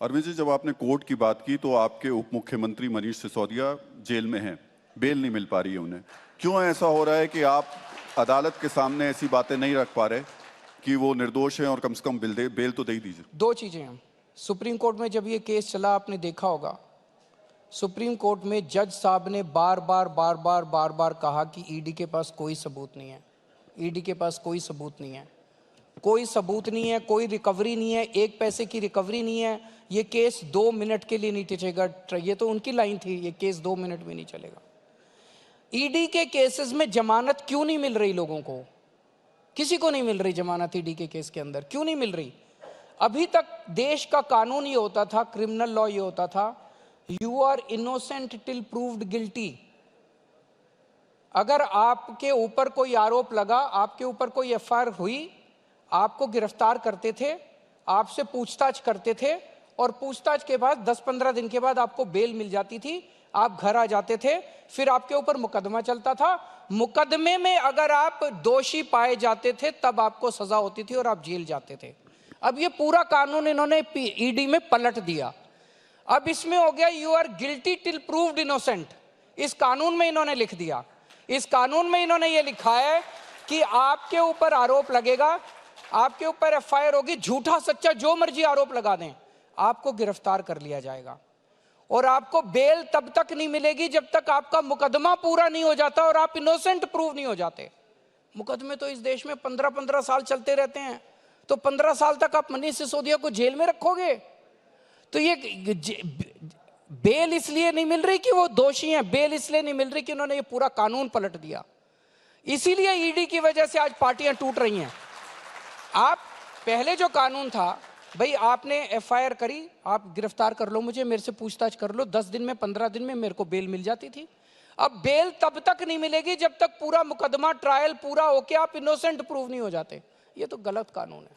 अरविंद जी, जब आपने कोर्ट की बात की तो आपके उप मुख्यमंत्री मनीष सिसोदिया जेल में हैं, बेल नहीं मिल पा रही है उन्हें। क्यों ऐसा हो रहा है कि आप अदालत के सामने ऐसी बातें नहीं रख पा रहे कि वो निर्दोष हैं और कम से कम बेल तो दे ही दीजिए? दो चीजें हैं। सुप्रीम कोर्ट में जब ये केस चला, आपने देखा होगा, सुप्रीम कोर्ट में जज साहब ने बार बार कहा कि ईडी के पास कोई सबूत नहीं है, ईडी के पास कोई सबूत नहीं है, कोई सबूत नहीं है, कोई रिकवरी नहीं है, एक पैसे की रिकवरी नहीं है, ये केस 2 मिनट के लिए नहीं टिकेगा। ये तो उनकी लाइन थी, ये केस 2 मिनट भी नहीं चलेगा। ईडी के केसेस में जमानत क्यों नहीं मिल रही लोगों को? किसी को नहीं मिल रही जमानत ईडी के केस के अंदर, क्यों नहीं मिल रही? अभी तक देश का कानून ये होता था, क्रिमिनल लॉ ये होता था, you are innocent till proved guilty. अगर आपके ऊपर कोई आरोप लगा, आपके ऊपर कोई एफआईआर हुई, आपको गिरफ्तार करते थे, आपसे पूछताछ करते थे, और पूछताछ के बाद 10-15 दिन के बाद आपको बेल मिल जाती थी, आप घर आ जाते थे, फिर आपके ऊपर मुकदमा चलता था। मुकदमे में अगर आप दोषी पाए जाते थे तब आपको सजा होती थी और आप जेल जाते थे। अब ये पूरा कानून इन्होंने ईडी में पलट दिया। अब इसमें हो गया you are guilty till proved innocent. इस कानून में इन्होंने लिख दिया, इस कानून में इन्होंने ये लिखा है कि आपके ऊपर आरोप लगेगा, आपके ऊपर एफआईआर होगी, झूठा सच्चा जो मर्जी आरोप लगा दें, आपको गिरफ्तार कर लिया जाएगा और आपको बेल तब तक नहीं मिलेगी जब तक आपका मुकदमा पूरा नहीं हो जाता और आप इनोसेंट प्रूव नहीं हो जाते। मुकदमे तो इस देश में 15-15 साल चलते रहते हैं, तो 15 साल तक आप मनीष सिसोदिया को जेल में रखोगे? तो ये बेल इसलिए नहीं मिल रही कि वो दोषी हैं, बेल इसलिए नहीं मिल रही कि उन्होंने ये पूरा कानून पलट दिया। इसीलिए ईडी की वजह से आज पार्टियां टूट रही हैं। आप पहले जो कानून था, भाई आपने एफआईआर करी, आप गिरफ्तार कर लो मुझे, मेरे से पूछताछ कर लो, 10 दिन में 15 दिन में मेरे को बेल मिल जाती थी। अब बेल तब तक नहीं मिलेगी जब तक पूरा मुकदमा ट्रायल पूरा होके आप इनोसेंट प्रूव नहीं हो जाते। ये तो गलत कानून है।